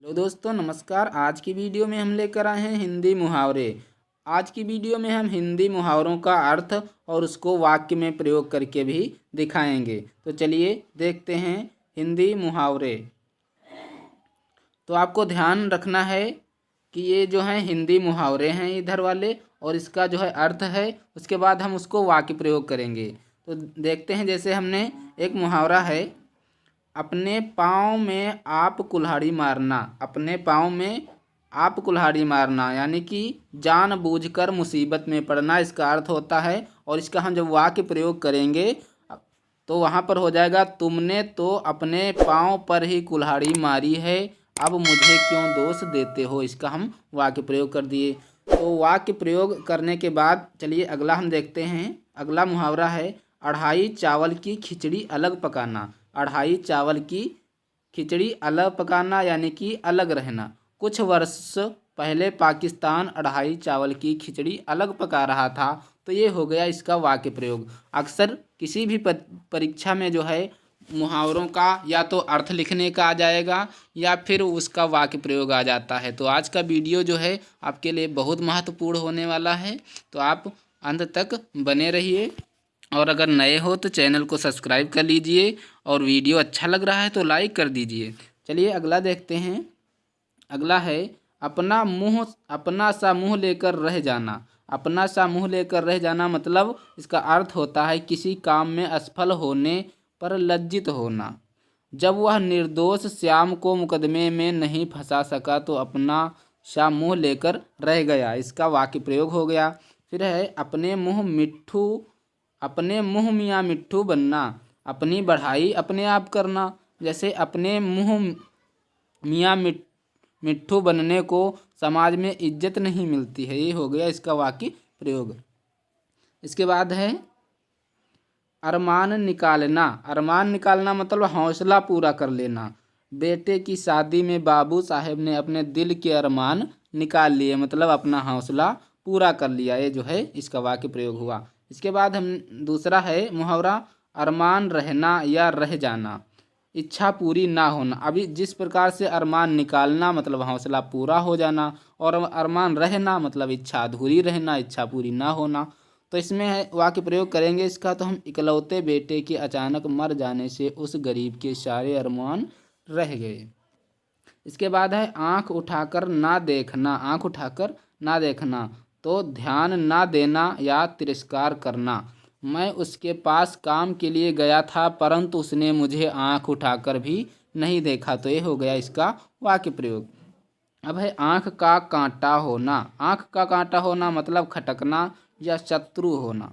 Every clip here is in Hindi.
हेलो दोस्तों, नमस्कार। आज की वीडियो में हम लेकर आए हैं हिंदी मुहावरे। आज की वीडियो में हम हिंदी मुहावरों का अर्थ और उसको वाक्य में प्रयोग करके भी दिखाएंगे। तो चलिए देखते हैं हिंदी मुहावरे। तो आपको ध्यान रखना है कि ये जो हैं हिंदी मुहावरे हैं इधर वाले, और इसका जो है अर्थ है, उसके बाद हम उसको वाक्य प्रयोग करेंगे। तो देखते हैं, जैसे हमने एक मुहावरा है, अपने पाँव में आप कुल्हाड़ी मारना। अपने पाँव में आप कुल्हाड़ी मारना यानी कि जानबूझकर मुसीबत में पड़ना, इसका अर्थ होता है। और इसका हम जब वाक्य प्रयोग करेंगे तो वहाँ पर हो जाएगा, तुमने तो अपने पाँव पर ही कुल्हाड़ी मारी है, अब मुझे क्यों दोष देते हो। इसका हम वाक्य प्रयोग कर दिए। तो वाक्य प्रयोग करने के बाद चलिए अगला हम देखते हैं। अगला मुहावरा है, अढ़ाई चावल की खिचड़ी अलग पकाना। अढ़ाई चावल की खिचड़ी अलग पकाना यानी कि अलग रहना। कुछ वर्ष पहले पाकिस्तान अढ़ाई चावल की खिचड़ी अलग पका रहा था। तो ये हो गया इसका वाक्य प्रयोग। अक्सर किसी भी परीक्षा में जो है मुहावरों का या तो अर्थ लिखने का आ जाएगा या फिर उसका वाक्य प्रयोग आ जाता है। तो आज का वीडियो जो है आपके लिए बहुत महत्वपूर्ण होने वाला है, तो आप अंत तक बने रहिए। और अगर नए हो तो चैनल को सब्सक्राइब कर लीजिए, और वीडियो अच्छा लग रहा है तो लाइक कर दीजिए। चलिए अगला देखते हैं। अगला है, अपना सा मुँह लेकर रह जाना। अपना सा मुँह लेकर रह जाना मतलब इसका अर्थ होता है किसी काम में असफल होने पर लज्जित होना। जब वह निर्दोष श्याम को मुकदमे में नहीं फंसा सका तो अपना सा मुँह लेकर रह गया। इसका वाक्य प्रयोग हो गया। फिर है, अपने मुँह मियाँ मिट्ठू बनना। अपनी बढ़ाई अपने आप करना। जैसे अपने मुँह मियाँ मिट्ठू बनने को समाज में इज्जत नहीं मिलती है। ये हो गया इसका वाक्य प्रयोग। इसके बाद है, अरमान निकालना। अरमान निकालना मतलब हौसला पूरा कर लेना। बेटे की शादी में बाबू साहेब ने अपने दिल के अरमान निकाल लिए, मतलब अपना हौसला पूरा कर लिया। ये जो है इसका वाक्य प्रयोग हुआ। इसके बाद हम दूसरा है मुहावरा, अरमान रहना या रह जाना, इच्छा पूरी ना होना। अभी जिस प्रकार से अरमान निकालना मतलब हौसला पूरा हो जाना, और अरमान रहना मतलब इच्छा अधूरी रहना, इच्छा पूरी ना होना। तो इसमें है वाक्य प्रयोग करेंगे इसका, तो हम, इकलौते बेटे के अचानक मर जाने से उस गरीब के सारे अरमान रह गए। इसके बाद है, आंख उठाकर ना देखना। आंख उठाकर ना देखना तो ध्यान ना देना या तिरस्कार करना। मैं उसके पास काम के लिए गया था परंतु उसने मुझे आंख उठाकर भी नहीं देखा। तो ये हो गया इसका वाक्य प्रयोग। अब है, आंख का कांटा होना। आंख का कांटा होना मतलब खटकना या शत्रु होना।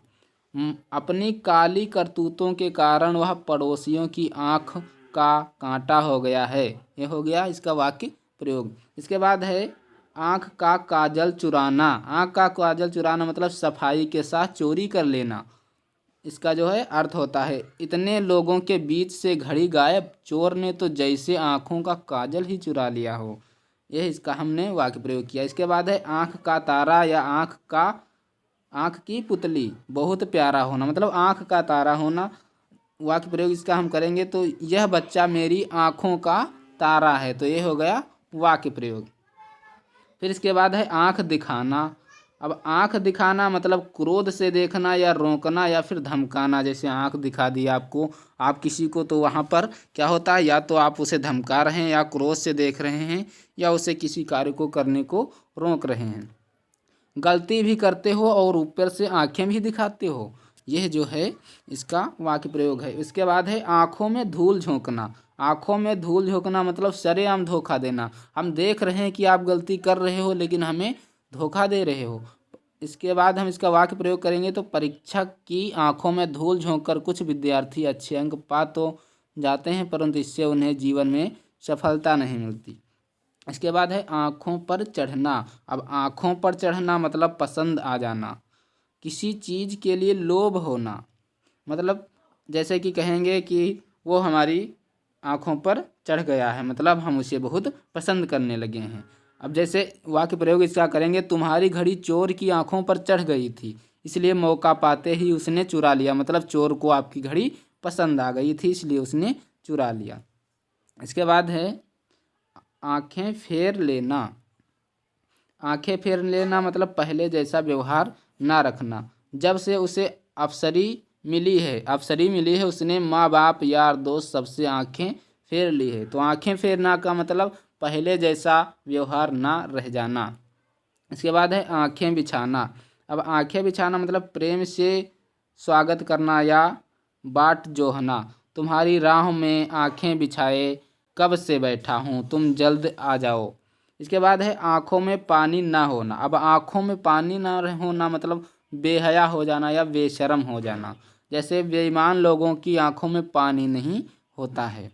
अपनी काली करतूतों के कारण वह पड़ोसियों की आंख का कांटा हो गया है। ये हो गया इसका वाक्य प्रयोग। इसके बाद है, आंख का काजल चुराना। आंख का काजल चुराना मतलब सफाई के साथ चोरी कर लेना। इसका जो है अर्थ होता है, इतने लोगों के बीच से घड़ी गायब, चोर ने तो जैसे आँखों का काजल ही चुरा लिया हो। यह इसका हमने वाक्य प्रयोग किया। इसके बाद है, आँख का तारा या आँख की पुतली बहुत प्यारा होना, मतलब आँख का तारा होना। वाक्य प्रयोग इसका हम करेंगे तो, यह बच्चा मेरी आँखों का तारा है। तो ये हो गया वाक्य प्रयोग। फिर इसके बाद है, आँख दिखाना। अब आँख दिखाना मतलब क्रोध से देखना या रोकना या फिर धमकाना। जैसे आँख दिखा दी आपको, आप किसी को, तो वहाँ पर क्या होता है, या तो आप उसे धमका रहे हैं या क्रोध से देख रहे हैं या उसे किसी कार्य को करने को रोक रहे हैं। गलती भी करते हो और ऊपर से आँखें भी दिखाते हो। यह जो है इसका वाक्य प्रयोग है। इसके बाद है, आँखों में धूल झोंकना। आँखों में धूल झोंकना मतलब सरेआम धोखा देना। हम देख रहे हैं कि आप गलती कर रहे हो लेकिन हमें धोखा दे रहे हो। इसके बाद हम इसका वाक्य प्रयोग करेंगे तो, परीक्षक की आंखों में धूल झोंककर कुछ विद्यार्थी अच्छे अंक पा तो जाते हैं परंतु इससे उन्हें जीवन में सफलता नहीं मिलती। इसके बाद है, आँखों पर चढ़ना। अब आँखों पर चढ़ना मतलब पसंद आ जाना, किसी चीज़ के लिए लोभ होना। मतलब जैसे कि कहेंगे कि वो हमारी आँखों पर चढ़ गया है, मतलब हम उसे बहुत पसंद करने लगे हैं। अब जैसे वाक्य प्रयोग इसका करेंगे, तुम्हारी घड़ी चोर की आंखों पर चढ़ गई थी इसलिए मौका पाते ही उसने चुरा लिया। मतलब चोर को आपकी घड़ी पसंद आ गई थी इसलिए उसने चुरा लिया। इसके बाद है, आंखें फेर लेना। आंखें फेर लेना मतलब पहले जैसा व्यवहार ना रखना। जब से उसे अफसरी मिली है उसने माँ बाप यार दोस्त सबसे आंखें फेर ली है। तो आंखें फेरना का मतलब पहले जैसा व्यवहार ना रह जाना। इसके बाद है आंखें बिछाना। अब आंखें बिछाना मतलब प्रेम से स्वागत करना या बाट जोहना। तुम्हारी राह में आंखें बिछाए कब से बैठा हूँ, तुम जल्द आ जाओ। इसके बाद है आंखों में पानी ना होना। अब आंखों में पानी ना होना मतलब बेहया हो जाना या बेशर्म हो जाना। जैसे बेईमान लोगों की आंखों में पानी नहीं होता है।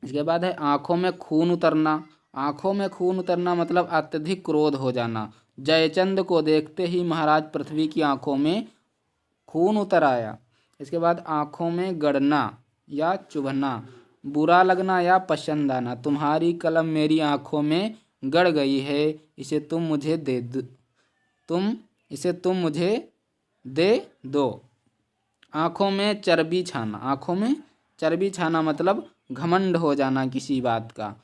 इसके बाद है आंखों में खून उतरना। आंखों में खून उतरना मतलब अत्यधिक क्रोध हो जाना। जयचंद को देखते ही महाराज पृथ्वी की आंखों में खून उतर आया। इसके बाद आंखों में गड़ना या चुभना, बुरा लगना या पसंद आना। तुम्हारी कलम मेरी आंखों में गड़ गई है, इसे तुम मुझे दे दो। आंखों में चर्बी छाना। आंखों में चर्बी छाना मतलब घमंड हो जाना किसी बात का।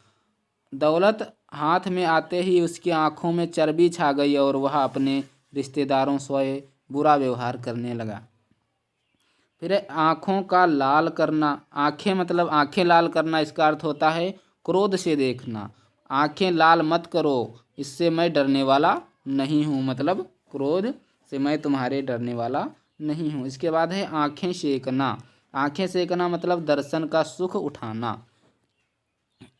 दौलत हाथ में आते ही उसकी आंखों में चर्बी छा गई और वह अपने रिश्तेदारों से बुरा व्यवहार करने लगा। फिर आंखों का लाल करना। आंखें मतलब आंखें लाल करना, इसका अर्थ होता है क्रोध से देखना। आंखें लाल मत करो, इससे मैं डरने वाला नहीं हूँ, मतलब क्रोध से मैं तुम्हारे डरने वाला नहीं हूँ। इसके बाद है आंखें सेकना। आंखें सेकना मतलब दर्शन का सुख उठाना।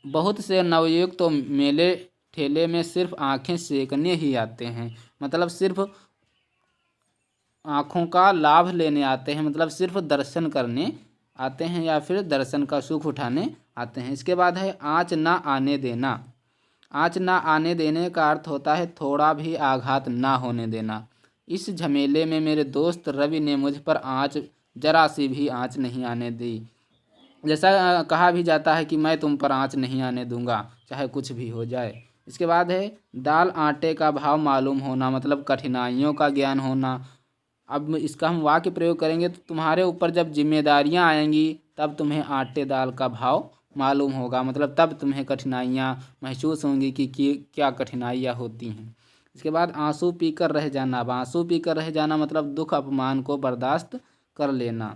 बहुत से नवयुवक तो मेले ठेले में सिर्फ आंखें सेकने ही आते हैं, मतलब सिर्फ आँखों का लाभ लेने आते हैं, मतलब सिर्फ दर्शन करने आते हैं या फिर दर्शन का सुख उठाने आते हैं। इसके बाद है आँच ना आने देना। आँच ना आने देने का अर्थ होता है थोड़ा भी आघात ना होने देना। इस झमेले में मेरे दोस्त रवि ने मुझ पर आँच, जरा सी भी आँच नहीं आने दी। जैसा कहा भी जाता है कि मैं तुम पर आँच नहीं आने दूंगा चाहे कुछ भी हो जाए। इसके बाद है दाल आटे का भाव मालूम होना, मतलब कठिनाइयों का ज्ञान होना। अब इसका हम वाक्य प्रयोग करेंगे तो तुम्हारे ऊपर जब जिम्मेदारियां आएंगी तब तुम्हें आटे दाल का भाव मालूम होगा, मतलब तब तुम्हें कठिनाइयां महसूस होंगी कि क्या कठिनाइयां होती हैं। इसके बाद आंसू पीकर रह जाना। अब आंसू पीकर रह जाना मतलब दुख अपमान को बर्दाश्त कर लेना।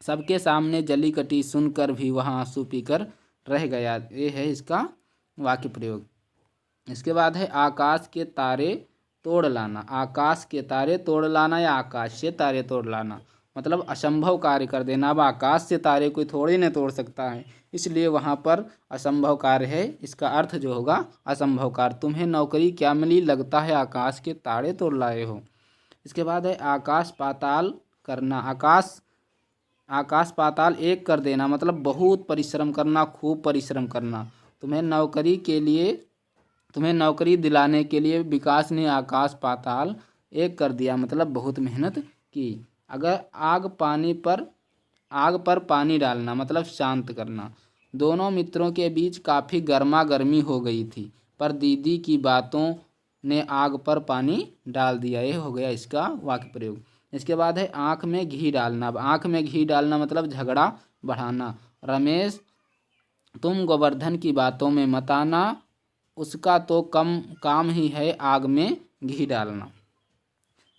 सबके सामने जली कटी सुनकर भी वह आंसू पीकर रह गया, ये है इसका वाक्य प्रयोग। इसके बाद है आकाश के तारे तोड़ लाना। आकाश के तारे तोड़ लाना या आकाश से तारे तोड़ लाना मतलब असंभव कार्य कर देना। अब आकाश से तारे कोई थोड़ी न तोड़ सकता है, इसलिए वहाँ पर असंभव कार्य है, इसका अर्थ जो होगा असंभव कार्य। तुम्हें नौकरी क्या मिली, लगता है आकाश के तारे तोड़ लाए हो। इसके बाद है आकाश पाताल करना। आकाश पाताल एक कर देना मतलब बहुत परिश्रम करना, खूब परिश्रम करना। तुम्हें नौकरी दिलाने के लिए विकास ने आकाश पाताल एक कर दिया, मतलब बहुत मेहनत की। अगर आग पर पानी डालना मतलब शांत करना। दोनों मित्रों के बीच काफ़ी गर्मा गर्मी हो गई थी, पर दीदी की बातों ने आग पर पानी डाल दिया, ये हो गया इसका वाक्य प्रयोग। इसके बाद है आँख में घी डालना। अब आँख में घी डालना मतलब झगड़ा बढ़ाना। रमेश, तुम गोवर्धन की बातों में मत आना, उसका तो काम ही है आग में घी डालना।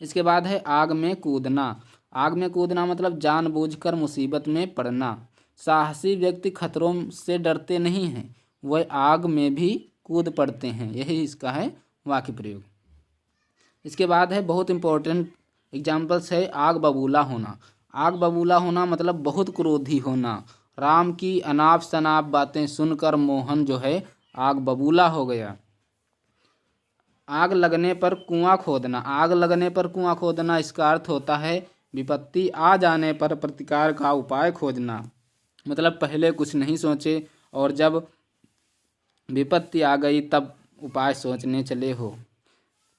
इसके बाद है आग में कूदना। आग में कूदना मतलब जानबूझकर मुसीबत में पड़ना। साहसी व्यक्ति खतरों से डरते नहीं हैं, वह आग में भी कूद पड़ते हैं, यही इसका है वाक्य प्रयोग। इसके बाद है बहुत इम्पोर्टेंट एग्जाम्पल्स है आग बबूला होना। आग बबूला होना मतलब बहुत क्रोधी होना। राम की अनाप शनाप बातें सुनकर मोहन जो है आग बबूला हो गया। आग लगने पर कुआं खोदना। आग लगने पर कुआं खोदना इसका अर्थ होता है विपत्ति आ जाने पर प्रतिकार का उपाय खोजना, मतलब पहले कुछ नहीं सोचे और जब विपत्ति आ गई तब उपाय सोचने चले हो।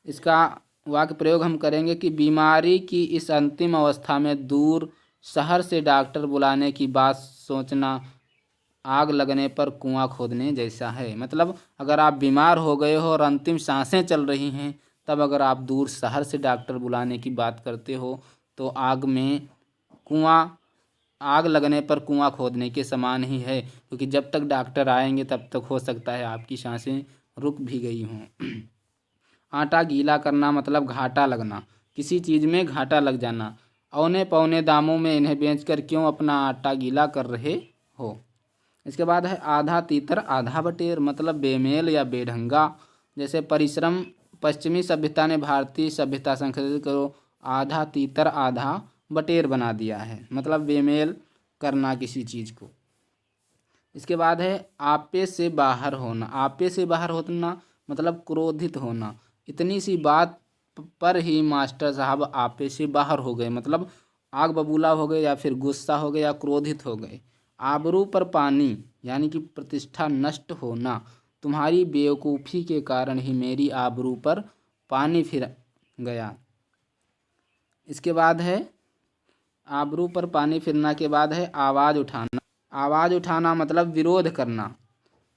इसका वाक्य प्रयोग हम करेंगे कि बीमारी की इस अंतिम अवस्था में दूर शहर से डॉक्टर बुलाने की बात सोचना आग लगने पर कुआं खोदने जैसा है। मतलब अगर आप बीमार हो गए हो और अंतिम सांसें चल रही हैं, तब अगर आप दूर शहर से डॉक्टर बुलाने की बात करते हो तो आग में कुआं आग लगने पर कुआं खोदने के समान ही है, क्योंकि जब तक डॉक्टर आएंगे तब तक हो सकता है आपकी सांसें रुक भी गई हों। आटा गीला करना मतलब घाटा लगना, किसी चीज़ में घाटा लग जाना। औने पौने दामों में इन्हें बेचकर क्यों अपना आटा गीला कर रहे हो। इसके बाद है आधा तीतर आधा बटेर, मतलब बेमेल या बेढंगा। जैसे परिश्रम पश्चिमी सभ्यता ने भारतीय सभ्यता संशोधित करो आधा तीतर आधा बटेर बना दिया है, मतलब बेमेल करना किसी चीज़ को। इसके बाद है आपे से बाहर होना। आपे से बाहर होना मतलब क्रोधित होना। इतनी सी बात पर ही मास्टर साहब आपे से बाहर हो गए, मतलब आग बबूला हो गए या फिर गुस्सा हो गए या क्रोधित हो गए। आबरू पर पानी यानी कि प्रतिष्ठा नष्ट होना। तुम्हारी बेवकूफ़ी के कारण ही मेरी आबरू पर पानी फिर गया। इसके बाद है आबरू पर पानी फिरना के बाद है आवाज़ उठाना। आवाज़ उठाना मतलब विरोध करना।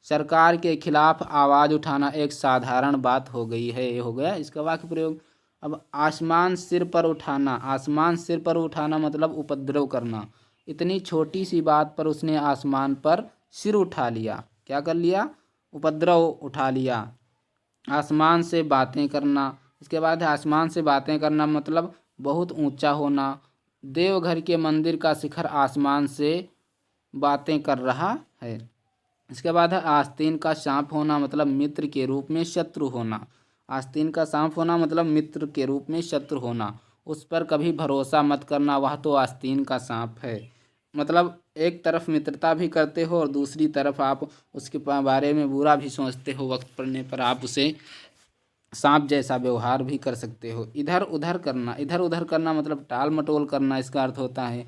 सरकार के खिलाफ आवाज़ उठाना एक साधारण बात हो गई है। ये हो गया इसका वाक्य प्रयोग। अब आसमान सिर पर उठाना। आसमान सिर पर उठाना मतलब उपद्रव करना। इतनी छोटी सी बात पर उसने आसमान पर सिर उठा लिया। क्या कर लिया? उपद्रव उठा लिया। आसमान से बातें करना। इसके बाद है आसमान से बातें करना मतलब बहुत ऊंचा होना। देवघर के मंदिर का शिखर आसमान से बातें कर रहा है। इसके बाद है आस्तीन का सांप होना मतलब मित्र के रूप में शत्रु होना। आस्तीन का सांप होना मतलब मित्र के रूप में शत्रु होना। उस पर कभी भरोसा मत करना, वह तो आस्तीन का सांप है। मतलब एक तरफ मित्रता भी करते हो और दूसरी तरफ आप उसके बारे में बुरा भी सोचते हो। वक्त पड़ने पर आप उसे सांप जैसा व्यवहार भी कर सकते हो। इधर उधर करना। इधर उधर करना मतलब टाल मटोल करना, इसका अर्थ होता है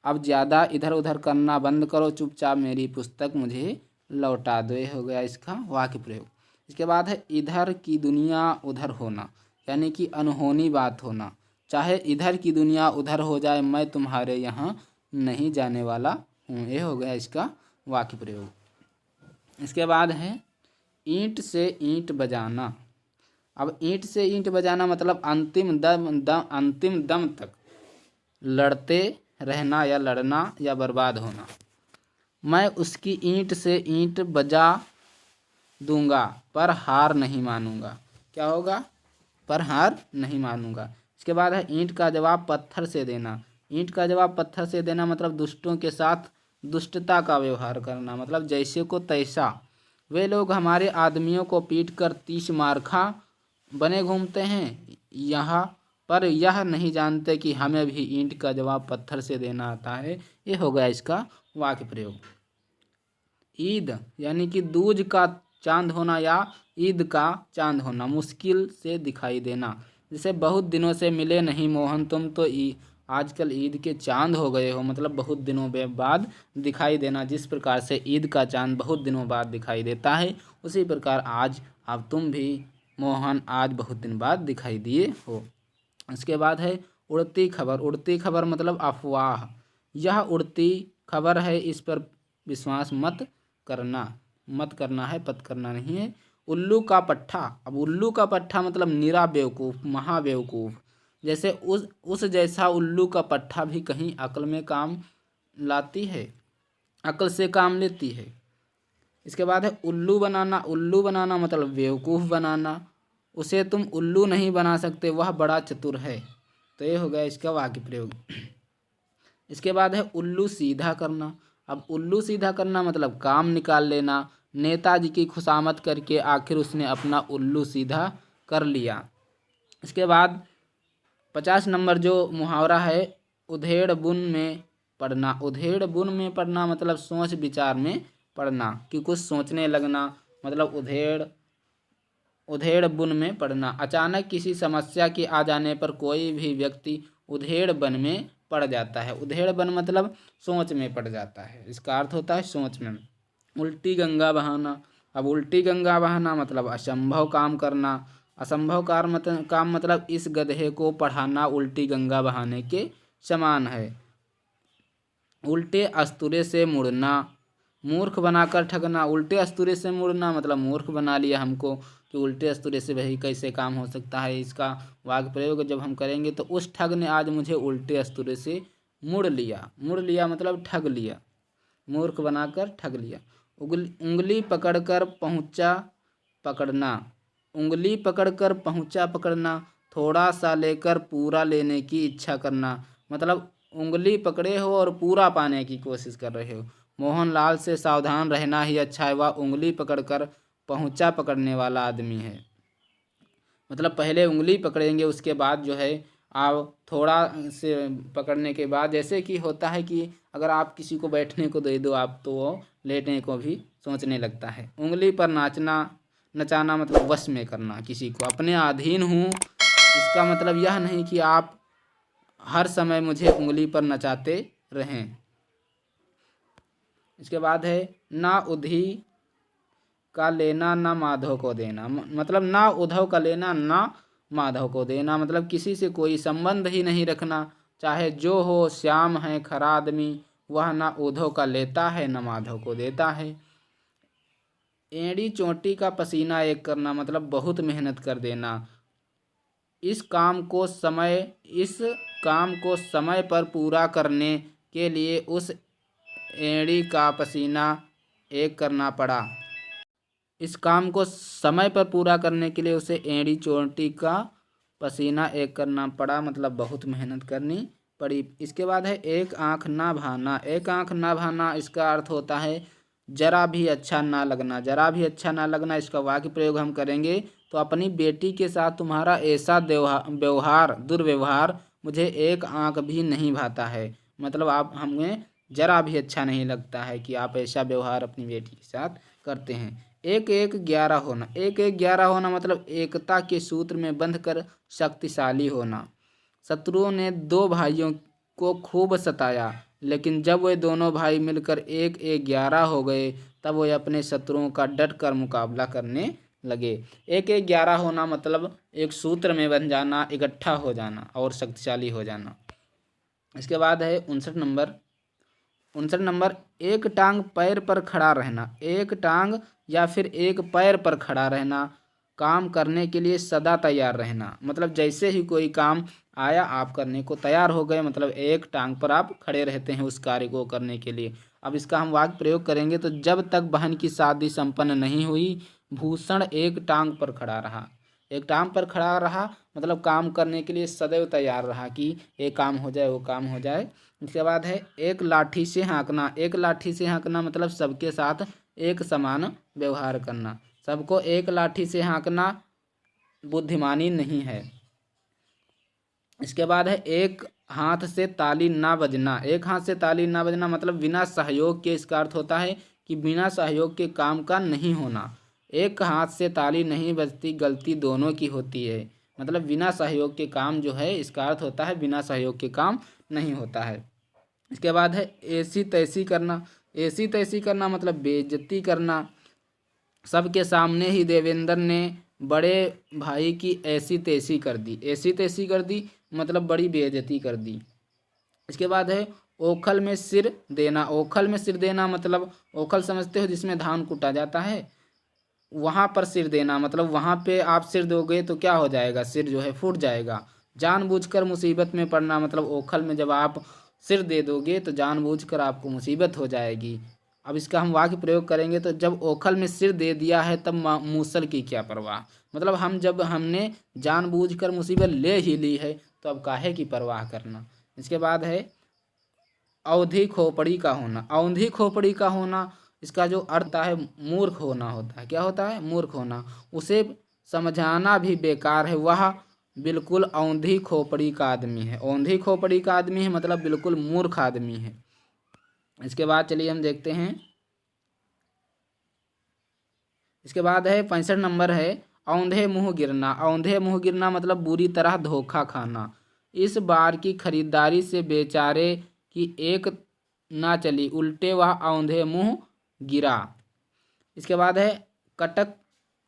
अब ज़्यादा इधर उधर करना बंद करो, चुपचाप मेरी पुस्तक मुझे लौटा दो। ये हो गया इसका वाक्य प्रयोग। इसके बाद है इधर की दुनिया उधर होना, यानी कि अनहोनी बात होना। चाहे इधर की दुनिया उधर हो जाए, मैं तुम्हारे यहाँ नहीं जाने वाला हूँ। ये हो गया इसका वाक्य प्रयोग। इसके बाद है ईंट से ईंट बजाना। अब ईंट से ईंट बजाना मतलब अंतिम दम तक लड़ते रहना या लड़ना या बर्बाद होना। मैं उसकी ईंट से ईंट बजा दूंगा पर हार नहीं मानूंगा। क्या होगा? पर हार नहीं मानूंगा। इसके बाद है ईंट का जवाब पत्थर से देना। ईंट का जवाब पत्थर से देना मतलब दुष्टों के साथ दुष्टता का व्यवहार करना, मतलब जैसे को तैसा। वे लोग हमारे आदमियों को पीट कर 30 मारखा बने घूमते हैं यहाँ पर, यह नहीं जानते कि हमें भी ईंट का जवाब पत्थर से देना आता है। ये हो गया इसका वाक्य प्रयोग। ईद यानी कि दूज का चांद होना या ईद का चांद होना, मुश्किल से दिखाई देना। जैसे बहुत दिनों से मिले नहीं मोहन, तुम तो आजकल ईद के चांद हो गए हो, मतलब बहुत दिनों बाद दिखाई देना। जिस प्रकार से ईद का चांद बहुत दिनों बाद दिखाई देता है, उसी प्रकार आज अब तुम भी मोहन आज बहुत दिन बाद दिखाई दिए हो। इसके बाद है उड़ती खबर। उड़ती खबर मतलब अफवाह। यह उड़ती खबर है, इस पर विश्वास मत करना है, पत करना नहीं है। उल्लू का पट्ठा। अब उल्लू का पट्ठा मतलब निरा बेवकूफ़, महा बेवकूफ़। जैसे उस जैसा उल्लू का पट्ठा भी कहीं अक्ल में काम लाती है, अक्ल से काम लेती है। इसके बाद है उल्लू बनाना। उल्लू बनाना मतलब बेवकूफ़ बनाना। उसे तुम उल्लू नहीं बना सकते, वह बड़ा चतुर है। तो ये हो गया इसका वाक्य प्रयोग। इसके बाद है उल्लू सीधा करना। अब उल्लू सीधा करना मतलब काम निकाल लेना। नेताजी की खुशामद करके आखिर उसने अपना उल्लू सीधा कर लिया। इसके बाद 50 नंबर जो मुहावरा है, उधेड़ बुन में पढ़ना। उधेड़ बुन में पढ़ना मतलब सोच विचार में पढ़ना, कि कुछ सोचने लगना, मतलब उधेड़ बुन में पढ़ना। अचानक किसी समस्या के आ जाने पर कोई भी व्यक्ति उधेड़ बन में पड़ जाता है। उधेड़ बन मतलब सोच में पड़ जाता है, इसका अर्थ होता है सोच में। उल्टी गंगा बहाना। अब उल्टी गंगा बहाना मतलब असंभव काम करना। असंभव काम मतलब इस गधे को पढ़ाना उल्टी गंगा बहाने के समान है। उल्टे अस्तुरे से मुड़ना। मूर्ख बनाकर ठगना। उल्टे अस्तुरे से मुड़ना मतलब मूर्ख बना लिया हमको, कि उल्टे अस्तुरे से वही कैसे काम हो सकता है। इसका वाक्य प्रयोग जब हम करेंगे तो उस ठग ने आज मुझे उल्टे अस्तुरे से मुड़ लिया, मुड़ लिया मतलब ठग लिया, मूर्ख बनाकर ठग लिया। उंगली पकड़कर पहुंचा पकड़ना, उंगली पकड़कर पहुंचा पकड़ना, थोड़ा सा लेकर पूरा लेने की इच्छा करना, मतलब उंगली पकड़े हो और पूरा पाने की कोशिश कर रहे हो। मोहनलाल से सावधान रहना ही अच्छा है, वह उंगली पकड़कर पहुंचा पकड़ने वाला आदमी है। मतलब पहले उंगली पकड़ेंगे, उसके बाद जो है आप थोड़ा से पकड़ने के बाद, जैसे कि होता है कि अगर आप किसी को बैठने को दे दो आप, तो वो लेटने को भी सोचने लगता है। उंगली पर नाचना नचाना मतलब वश में करना किसी को, अपने अधीन हूँ, इसका मतलब यह नहीं कि आप हर समय मुझे उंगली पर नचाते रहें। इसके बाद है ना उधी का लेना ना माधव को देना, मतलब ना उद्धव का लेना ना माधव को देना, मतलब किसी से कोई संबंध ही नहीं रखना, चाहे जो हो। श्याम है खरा आदमी, वह ना उद्धव का लेता है ना माधव को देता है। एड़ी चोटी का पसीना एक करना, मतलब बहुत मेहनत कर देना। इस काम को समय पर पूरा करने के लिए उस एड़ी का पसीना एक करना पड़ा। इस काम को समय पर पूरा करने के लिए उसे एड़ी चोटी का पसीना एक करना पड़ा, मतलब बहुत मेहनत करनी पड़ी। इसके बाद है एक आंख ना भाना। एक आंख ना भाना इसका अर्थ होता है जरा भी अच्छा ना लगना, जरा भी अच्छा ना लगना। इसका वाक्य प्रयोग हम करेंगे तो अपनी बेटी के साथ तुम्हारा ऐसा दुर्व्यवहार मुझे एक आंख भी नहीं भाता है, मतलब आप हमें जरा भी अच्छा नहीं लगता है कि आप ऐसा व्यवहार अपनी बेटी के साथ करते हैं। एक एक 11 होना, एक एक 11 होना मतलब एकता के सूत्र में बंधकर शक्तिशाली होना। शत्रुओं ने दो भाइयों को खूब सताया, लेकिन जब वे दोनों भाई मिलकर एक एक 11 हो गए, तब वे अपने शत्रुओं का डट कर मुकाबला करने लगे। एक एक 11 होना मतलब एक सूत्र में बन जाना, इकट्ठा हो जाना और शक्तिशाली हो जाना। इसके बाद है 59 नंबर एक टांग पैर पर खड़ा रहना। एक टांग या फिर एक पैर पर खड़ा रहना, काम करने के लिए सदा तैयार रहना, मतलब जैसे ही कोई काम आया आप करने को तैयार हो गए, मतलब एक टांग पर आप खड़े रहते हैं उस कार्य को करने के लिए। अब इसका हम वाक्य प्रयोग करेंगे तो जब तक बहन की शादी संपन्न नहीं हुई, भूषण एक टांग पर खड़ा रहा। एक टांग पर खड़ा रहा मतलब काम करने के लिए सदैव तैयार रहा कि ये काम हो जाए वो काम हो जाए। इसके बाद है एक लाठी से हाँकना। एक लाठी से हाँकना मतलब सबके साथ एक समान व्यवहार करना। सबको एक लाठी से हाँकना बुद्धिमानी नहीं है। इसके बाद है एक हाथ से ताली ना बजना। एक हाथ से ताली ना बजना मतलब बिना सहयोग के, इसका अर्थ होता है कि बिना सहयोग के काम का नहीं होना। एक हाथ से ताली नहीं बजती, गलती दोनों की होती है, मतलब बिना सहयोग के काम जो है, इसका अर्थ होता है बिना सहयोग के काम नहीं होता है। इसके बाद है ऐसी तैसी करना। ऐसी तैसी करना मतलब बेइज्जती करना। सबके सामने ही देवेंद्र ने बड़े भाई की ऐसी तैसी कर दी। ऐसी तैसी कर दी मतलब बड़ी बेइज्जती कर दी। इसके बाद है ओखल में सिर देना। ओखल में सिर देना मतलब ओखल समझते हो जिसमें धान कूटा जाता है, वहाँ पर सिर देना, मतलब वहाँ पे आप सिर दोगे तो क्या हो जाएगा, सिर जो है फूट जाएगा। जानबूझकर मुसीबत में पड़ना मतलब ओखल में जब आप सिर दे दोगे तो जानबूझकर आपको मुसीबत हो जाएगी। अब इसका हम वाक्य प्रयोग करेंगे तो जब ओखल में सिर दे दिया है तब मूसल की क्या परवाह, मतलब हमने जानबूझकर मुसीबत ले ही ली है तो अब काहे की परवाह करना। इसके बाद है अवधि खोपड़ी का होना। अवधि खोपड़ी का होना इसका जो अर्थ है मूर्ख होना होता है। क्या होता है, मूर्ख होना। उसे समझाना भी बेकार है, वह बिल्कुल औंधी खोपड़ी का आदमी है। औंधी खोपड़ी का आदमी है मतलब बिल्कुल मूर्ख आदमी है। इसके बाद चलिए हम देखते हैं। इसके बाद है 65 नंबर है औंधे मुँह गिरना। औंधे मुँह गिरना मतलब बुरी तरह धोखा खाना। इस बार की खरीदारी से बेचारे की एक ना चली, उल्टे वह औंधे मुँह गिरा। इसके बाद है कटक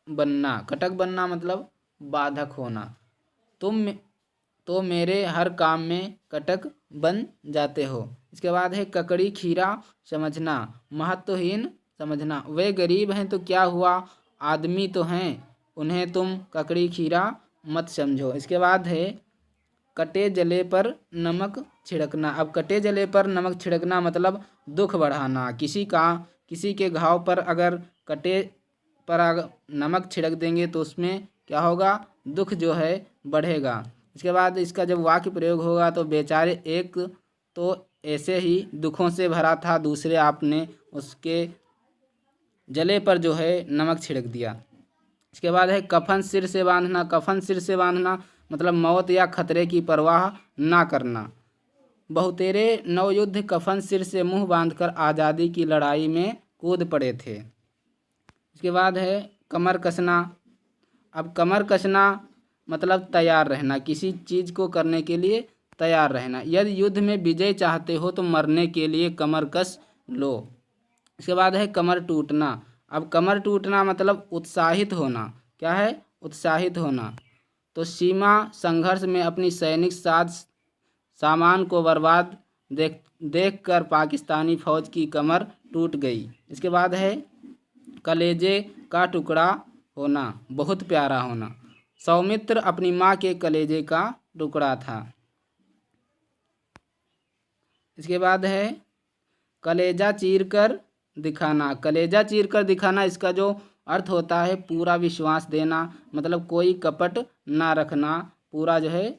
बनना। कटक बनना मतलब बाधक होना। तुम तो मेरे हर काम में कटक बन जाते हो। इसके बाद है ककड़ी खीरा समझना, महत्वहीन समझना। वे गरीब हैं तो क्या हुआ, आदमी तो हैं, उन्हें तुम ककड़ी खीरा मत समझो। इसके बाद है कटे जले पर नमक छिड़कना। अब कटे जले पर नमक छिड़कना मतलब दुख बढ़ाना। किसी के घाव पर अगर कटे पर अगर नमक छिड़क देंगे तो उसमें क्या होगा, दुख जो है बढ़ेगा। इसके बाद इसका जब वाक्य प्रयोग होगा तो बेचारे एक तो ऐसे ही दुखों से भरा था, दूसरे आपने उसके जले पर जो है नमक छिड़क दिया। इसके बाद है कफन सिर से बांधना। कफन सिर से बांधना मतलब मौत या खतरे की परवाह ना करना। बहुतेरे नवयुद्ध कफन सिर से मुंह बांधकर आज़ादी की लड़ाई में कूद पड़े थे। इसके बाद है कमर कसना। अब कमर कसना मतलब तैयार रहना, किसी चीज़ को करने के लिए तैयार रहना। यदि युद्ध में विजय चाहते हो तो मरने के लिए कमर कस लो। इसके बाद है कमर टूटना। अब कमर टूटना मतलब उत्साहित होना। क्या है, उत्साहित होना। तो सीमा संघर्ष में अपनी सैनिक सामान को बर्बाद देख कर पाकिस्तानी फौज की कमर टूट गई। इसके बाद है कलेजे का टुकड़ा होना, बहुत प्यारा होना। सौमित्र अपनी माँ के कलेजे का टुकड़ा था। इसके बाद है कलेजा चीर कर दिखाना। कलेजा चीर कर दिखाना इसका जो अर्थ होता है पूरा विश्वास देना, मतलब कोई कपट ना रखना, पूरा जो है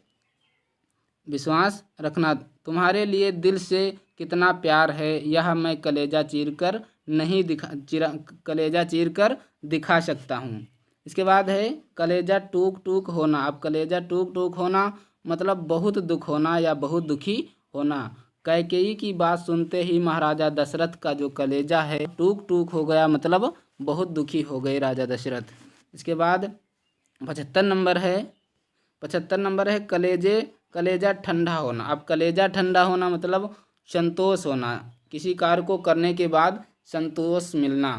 विश्वास रखना। तुम्हारे लिए दिल से कितना प्यार है यह मैं कलेजा चीर कर दिखा सकता हूँ। इसके बाद है कलेजा टूक टूक होना। अब कलेजा टूक टूक होना मतलब बहुत दुख होना या बहुत दुखी होना। कैकेयी की बात सुनते ही महाराजा दशरथ का जो कलेजा है टूक टूक हो गया, मतलब बहुत दुखी हो गए राजा दशरथ। इसके बाद 75 नंबर है कलेजा ठंडा होना। अब कलेजा ठंडा होना मतलब संतोष होना, किसी कार्य को करने के बाद संतोष मिलना,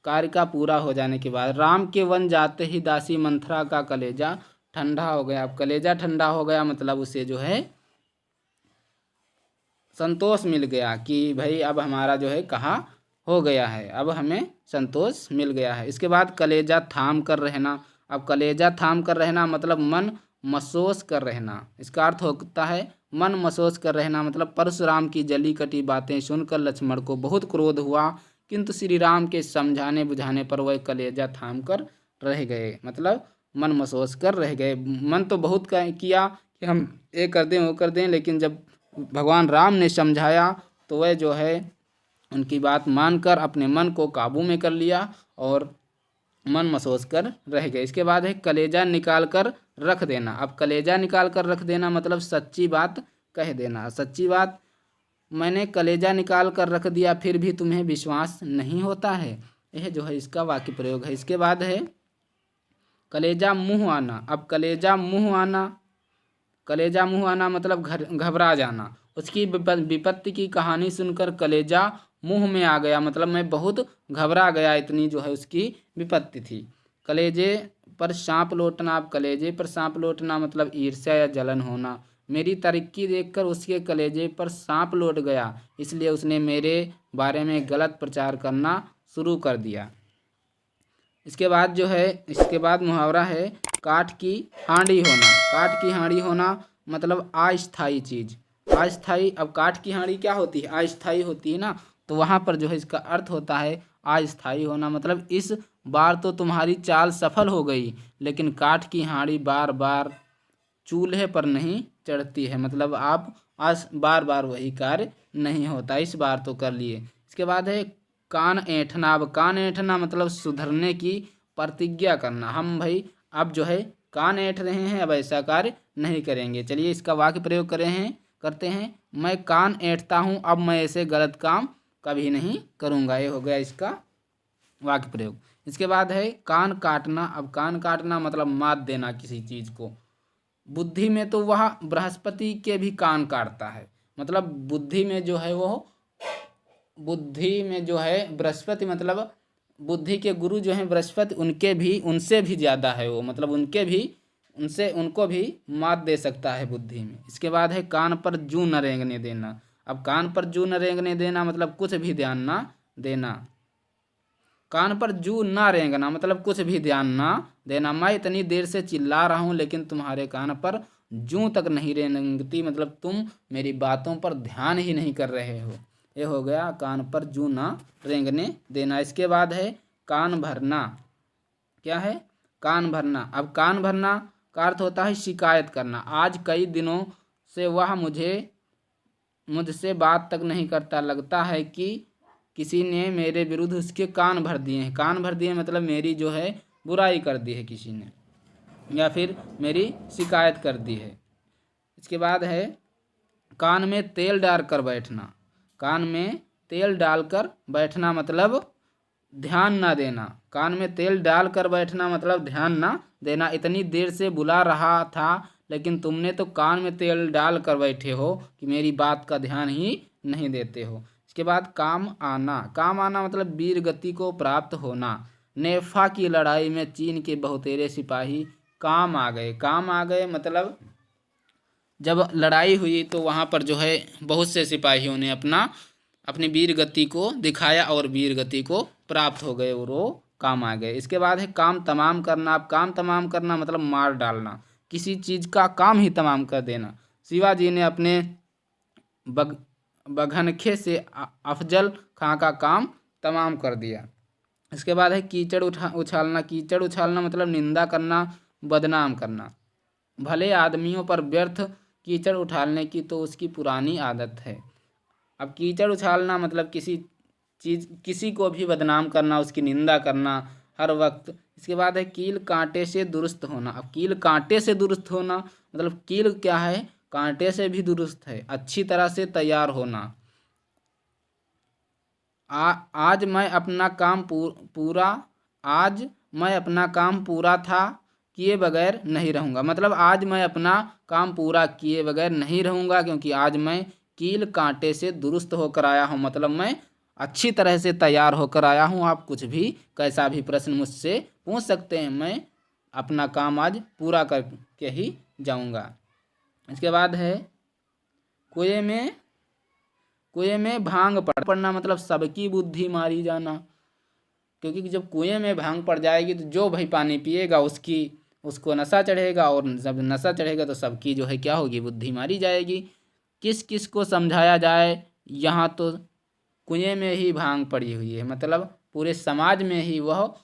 कार्य का पूरा हो जाने के बाद। राम के वन जाते ही दासी मंथरा का कलेजा ठंडा हो गया। अब कलेजा ठंडा हो गया मतलब उसे जो है संतोष मिल गया कि भाई अब हमारा जो है कहाँ हो गया है, अब हमें संतोष मिल गया है। इसके बाद कलेजा थाम कर रहना। अब कलेजा थाम कर रहना मतलब मन महसूस कर रहना। इसका अर्थ होता है मन महसूस कर रहना, मतलब परशुराम की जली कटी बातें सुनकर लक्ष्मण को बहुत क्रोध हुआ, किंतु श्री राम के समझाने बुझाने पर वह कलेजा थाम कर रह गए, मतलब मन महसूस कर रह गए। मन तो बहुत किया कि हम ये कर दें वो कर दें, लेकिन जब भगवान राम ने समझाया तो वह जो है उनकी बात मानकर अपने मन को काबू में कर लिया और मन महसूस कर रह गए। इसके बाद है कलेजा निकाल कर रख देना। अब कलेजा निकाल कर रख देना मतलब सच्ची बात कह देना। सच्ची बात, मैंने कलेजा निकाल कर रख दिया फिर भी तुम्हें विश्वास नहीं होता है, यह जो है इसका वाक्य प्रयोग है। इसके बाद है कलेजा मुँह आना। अब कलेजा मुँह आना मतलब घबरा जाना। उसकी विपत्ति की कहानी सुनकर कलेजा मुंह में आ गया, मतलब मैं बहुत घबरा गया, इतनी जो है उसकी विपत्ति थी। कलेजे पर सांप लौटना। अब कलेजे पर सांप लौटना मतलब ईर्ष्या या जलन होना। मेरी तरक्की देखकर उसके कलेजे पर सांप लौट गया, इसलिए उसने मेरे बारे में गलत प्रचार करना शुरू कर दिया। इसके बाद मुहावरा है काठ की हांडी होना। काठ की हांडी होना मतलब अस्थायी चीज़, अस्थायी। अब काठ की हांडी क्या होती है, अस्थायी होती है ना, तो वहाँ पर जो है इसका अर्थ होता है अस्थायी होना, मतलब इस बार तो तुम्हारी चाल सफल हो गई लेकिन काठ की हांडी बार बार चूल्हे पर नहीं चढ़ती है, मतलब आप आज बार बार वही कार्य नहीं होता, इस बार तो कर लिए। इसके बाद है कान ऐंठना। अब कान ऐंठना मतलब सुधरने की प्रतिज्ञा करना, हम भाई अब जो है कान ऐंठ रहे हैं, अब ऐसा कार्य नहीं करेंगे। चलिए इसका वाक्य प्रयोग करते हैं। मैं कान ऐंठता हूँ, अब मैं ऐसे गलत काम कभी नहीं करूँगा, ये हो गया इसका वाक्य प्रयोग। इसके बाद है कान काटना। अब कान काटना मतलब मात देना किसी चीज़ को। बुद्धि में तो वह बृहस्पति के भी कान काटता है, मतलब बुद्धि में जो है बृहस्पति, मतलब बुद्धि के गुरु जो हैं बृहस्पति, उनसे भी ज़्यादा है वो, मतलब उनको भी मात दे सकता है बुद्धि में। इसके बाद है कान पर जूं न रेंगने देना। अब कान पर जूं न रेंगने देना मतलब कुछ भी ध्यान ना देना। कान पर जूं ना रेंगना मतलब कुछ भी ध्यान ना देना। मैं इतनी देर से चिल्ला रहा हूँ लेकिन तुम्हारे कान पर जूं तक नहीं रेंगती, मतलब तुम मेरी बातों पर ध्यान ही नहीं कर रहे हो। ये हो गया कान पर जूं ना रेंगने देना। इसके बाद है कान भरना। क्या है? कान भरना। अब कान भरना का अर्थ होता है शिकायत करना। आज कई दिनों से वह मुझसे बात तक नहीं करता, लगता है कि किसी ने मेरे विरुद्ध उसके कान भर दिए हैं। कान भर दिए मतलब मेरी जो है बुराई कर दी है किसी ने, या फिर मेरी शिकायत कर दी है। इसके बाद है कान में तेल डालकर बैठना। कान में तेल डालकर बैठना मतलब ध्यान ना देना। कान में तेल डालकर बैठना मतलब ध्यान ना देना। इतनी देर से बुला रहा था लेकिन तुमने तो कान में तेल डाल कर बैठे हो कि मेरी बात का ध्यान ही नहीं देते हो। इसके बाद काम आना। काम आना मतलब वीर गति को प्राप्त होना। नेफा की लड़ाई में चीन के बहुतेरे सिपाही काम आ गए। काम आ गए मतलब जब लड़ाई हुई तो वहाँ पर जो है बहुत से सिपाहियों ने अपनी वीर गति को दिखाया और वीर गति को प्राप्त हो गए और वो काम आ गए। इसके बाद है काम तमाम करना। अब काम तमाम करना मतलब मार डालना, किसी चीज़ का काम ही तमाम कर देना। शिवाजी ने अपने बघनखे से अफजल खां का काम तमाम कर दिया। इसके बाद है कीचड़ उछालना। कीचड़ उछालना मतलब निंदा करना, बदनाम करना। भले आदमियों पर व्यर्थ कीचड़ उछालने की तो उसकी पुरानी आदत है। अब कीचड़ उछालना मतलब किसी को भी बदनाम करना, उसकी निंदा करना हर वक्त। इसके बाद है कील कांटे से दुरुस्त होना। अब कील कांटे से दुरुस्त होना मतलब कील क्या है? कांटे से भी दुरुस्त है, अच्छी तरह से तैयार होना। आज मैं अपना काम पूरा आज मैं अपना काम पूरा था किए बगैर नहीं रहूँगा। मतलब आज मैं अपना काम पूरा किए बगैर नहीं रहूँगा क्योंकि आज मैं कील कांटे से दुरुस्त होकर आया हूँ। मतलब मैं अच्छी तरह से तैयार होकर आया हूँ। आप कुछ भी कैसा भी प्रश्न मुझसे पूछ सकते हैं, मैं अपना काम आज पूरा करके ही जाऊँगा। इसके बाद है कुएं में भांग पड़ना मतलब सबकी बुद्धि मारी जाना। क्योंकि जब कुएं में भांग पड़ जाएगी तो जो भाई पानी पिएगा उसको नशा चढ़ेगा, और जब नशा चढ़ेगा तो सबकी जो है क्या होगी? बुद्धि मारी जाएगी। किस किस को समझाया जाए, यहाँ तो कुएं में ही भांग पड़ी हुई है, मतलब पूरे समाज में ही वह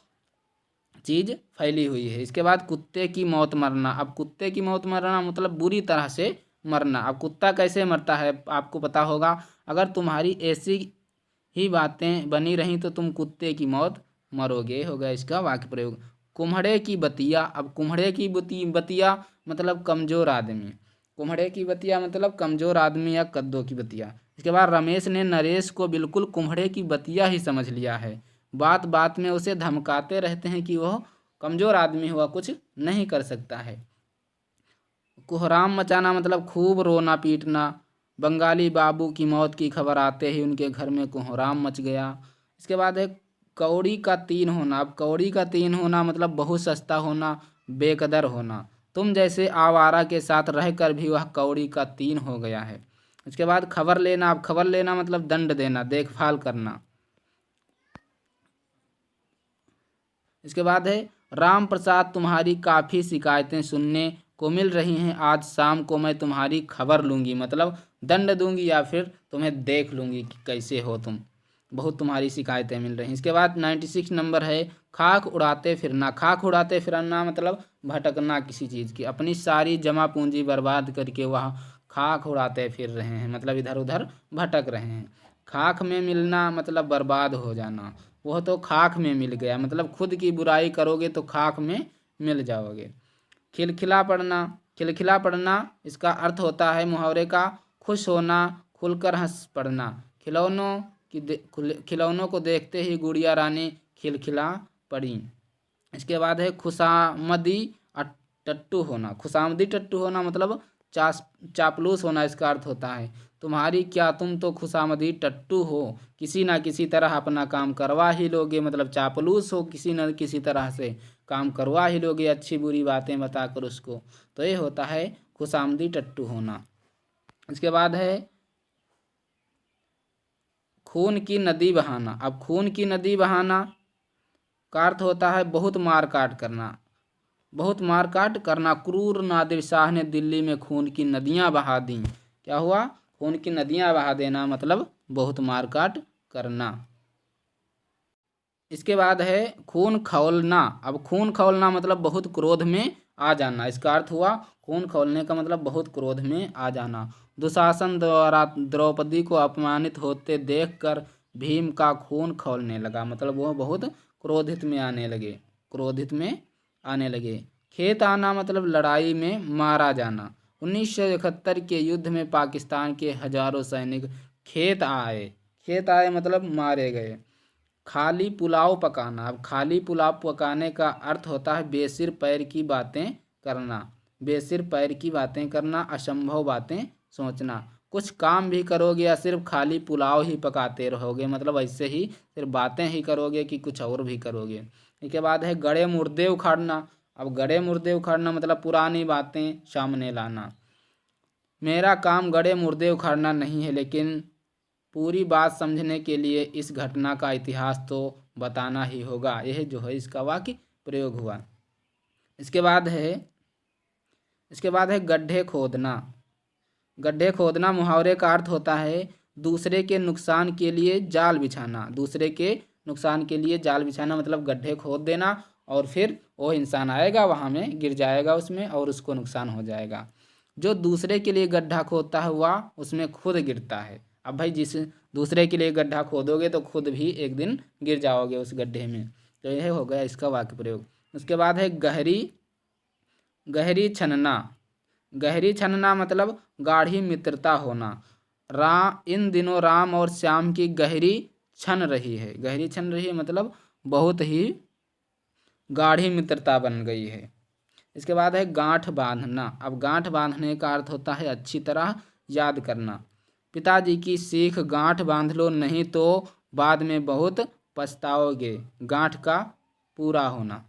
चीज़ फैली हुई है। इसके बाद कुत्ते की मौत मरना। अब कुत्ते की मौत मरना मतलब बुरी तरह से मरना। अब कुत्ता कैसे मरता है आपको पता होगा। अगर तुम्हारी ऐसी ही बातें बनी रहीं तो तुम कुत्ते की मौत मरोगे, होगा इसका वाक्य प्रयोग। कुम्हड़े की बतिया। अब कुम्हड़े की बतिया मतलब कमज़ोर आदमी। कुम्हड़े की बतिया मतलब कमज़ोर आदमी या कद्दू की बतिया। इसके बाद रमेश ने नरेश को बिल्कुल कुम्हड़े की बतिया ही समझ लिया है। बात बात में उसे धमकाते रहते हैं कि वह कमज़ोर आदमी हुआ कुछ नहीं कर सकता है। कोहराम मचाना मतलब खूब रोना पीटना। बंगाली बाबू की मौत की खबर आते ही उनके घर में कोहराम मच गया। इसके बाद है कौड़ी का तीन होना। अब कौड़ी का तीन होना मतलब बहुत सस्ता होना, बेकदर होना। तुम जैसे आवारा के साथ रहकर भी वह कौड़ी का तीन हो गया है। इसके बाद खबर लेना। अब खबर लेना मतलब दंड देना, देखभाल करना। इसके बाद है राम प्रसाद, तुम्हारी काफ़ी शिकायतें सुनने को मिल रही हैं। आज शाम को मैं तुम्हारी खबर लूँगी, मतलब दंड दूंगी या फिर तुम्हें देख लूँगी कि कैसे हो तुम। बहुत तुम्हारी शिकायतें मिल रही हैं। इसके बाद 96 नंबर है खाक उड़ाते फिरना। खाक उड़ाते फिरना मतलब भटकना किसी चीज़ की। अपनी सारी जमा पूंजी बर्बाद करके वह खाक उड़ाते फिर रहे हैं, मतलब इधर उधर भटक रहे हैं। खाक में मिलना मतलब बर्बाद हो जाना। वह तो खाक में मिल गया, मतलब खुद की बुराई करोगे तो खाक में मिल जाओगे। खिलखिला पड़ना। खिलखिला पड़ना इसका अर्थ होता है मुहावरे का खुश होना, खुलकर हंस पड़ना। खिलौनों को देखते ही गुड़िया रानी खिलखिला पड़ी। इसके बाद है खुशामदी टट्टू होना। खुशामदी टट्टू होना मतलब चापलूस होना इसका अर्थ होता है। तुम्हारी क्या, तुम तो खुशामदी टट्टू हो, किसी ना किसी तरह अपना काम करवा ही लोगे। मतलब चापलूस हो, किसी न किसी तरह से काम करवा ही लोगे, अच्छी बुरी बातें बताकर उसको। तो ये होता है खुशामदी टट्टू होना। इसके बाद है खून की नदी बहाना। अब खून की नदी बहाना का अर्थ होता है बहुत मार काट करना। बहुत मारकाट करना, क्रूर नादिर शाह ने दिल्ली में खून की नदियां बहा दी। क्या हुआ? खून की नदियां बहा देना मतलब बहुत मारकाट करना। इसके बाद है खून खौलना। अब खून खौलना मतलब बहुत क्रोध में आ जाना। इसका अर्थ हुआ खून खौलने का मतलब बहुत क्रोध में आ जाना। दुशासन द्वारा द्रौपदी को अपमानित होते देखकर भीम का खून खौलने लगा, मतलब वह बहुत क्रोधित में आने लगे, क्रोधित में आने लगे। खेत आना मतलब लड़ाई में मारा जाना। 1971 के युद्ध में पाकिस्तान के हजारों सैनिक खेत आए। खेत आए मतलब मारे गए। खाली पुलाव पकाना। अब खाली पुलाव पकाने का अर्थ होता है बेसिर पैर की बातें करना। बेसिर पैर की बातें करना, असंभव बातें सोचना। कुछ काम भी करोगे या सिर्फ खाली पुलाव ही पकाते रहोगे, मतलब ऐसे ही सिर्फ बातें ही करोगे कि कुछ और भी करोगे। इसके बाद है गड़े मुर्दे उखाड़ना। अब गड़े मुर्दे उखाड़ना मतलब पुरानी बातें सामने लाना। मेरा काम गड़े मुर्दे उखाड़ना नहीं है, लेकिन पूरी बात समझने के लिए इस घटना का इतिहास तो बताना ही होगा। यह जो है इसका वाक्य प्रयोग हुआ। इसके बाद है गड्ढे खोदना। गड्ढे खोदना मुहावरे का अर्थ होता है दूसरे के नुकसान के लिए जाल बिछाना। दूसरे के नुकसान के लिए जाल बिछाना मतलब गड्ढे खोद देना और फिर वो इंसान आएगा वहाँ में गिर जाएगा उसमें और उसको नुकसान हो जाएगा। जो दूसरे के लिए गड्ढा खोदता है वह उसमें खुद गिरता है। अब भाई जिस दूसरे के लिए गड्ढा खोदोगे तो खुद भी एक दिन गिर जाओगे उस गड्ढे में। तो यह हो गया इसका वाक्य प्रयोग। उसके बाद है गहरी छनना। गहरी छनना मतलब गाढ़ी मित्रता होना। इन दिनों राम और श्याम की गहरी छन रही है। गहरी छन रही है मतलब बहुत ही गाढ़ी मित्रता बन गई है। इसके बाद है गांठ बांधना। अब गांठ बांधने का अर्थ होता है अच्छी तरह याद करना। पिताजी की सीख गांठ बांध लो, नहीं तो बाद में बहुत पछताओगे। गांठ का पूरा होना,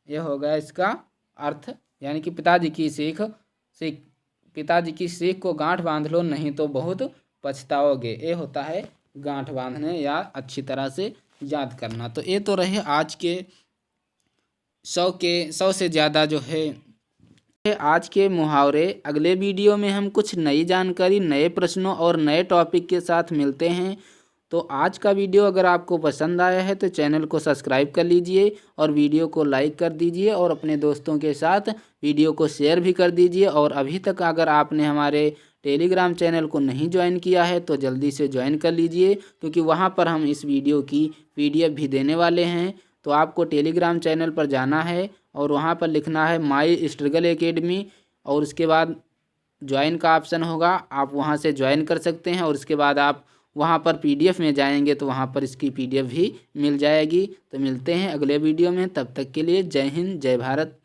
यह हो गया इसका अर्थ। यानी कि पिताजी की सीख को गांठ बांध लो, नहीं तो बहुत पछताओगे। ये होता है गांठ बांधने या अच्छी तरह से याद करना। तो ये तो रहे आज के 100 से ज़्यादा जो है आज के मुहावरे। अगले वीडियो में हम कुछ नई जानकारी, नए प्रश्नों और नए टॉपिक के साथ मिलते हैं। तो आज का वीडियो अगर आपको पसंद आया है तो चैनल को सब्सक्राइब कर लीजिए और वीडियो को लाइक कर दीजिए और अपने दोस्तों के साथ वीडियो को शेयर भी कर दीजिए। और अभी तक अगर आपने हमारे टेलीग्राम चैनल को नहीं ज्वाइन किया है तो जल्दी से ज्वाइन कर लीजिए, क्योंकि वहाँ पर हम इस वीडियो की PDF भी देने वाले हैं। तो आपको टेलीग्राम चैनल पर जाना है और वहाँ पर लिखना है माई स्ट्रगल एकेडमी और उसके बाद ज्वाइन का ऑप्शन होगा, आप वहाँ से ज्वाइन कर सकते हैं। और उसके बाद आप वहाँ पर PDF में जाएंगे तो वहाँ पर इसकी PDF भी मिल जाएगी। तो मिलते हैं अगले वीडियो में, तब तक के लिए जय हिंद, जय भारत।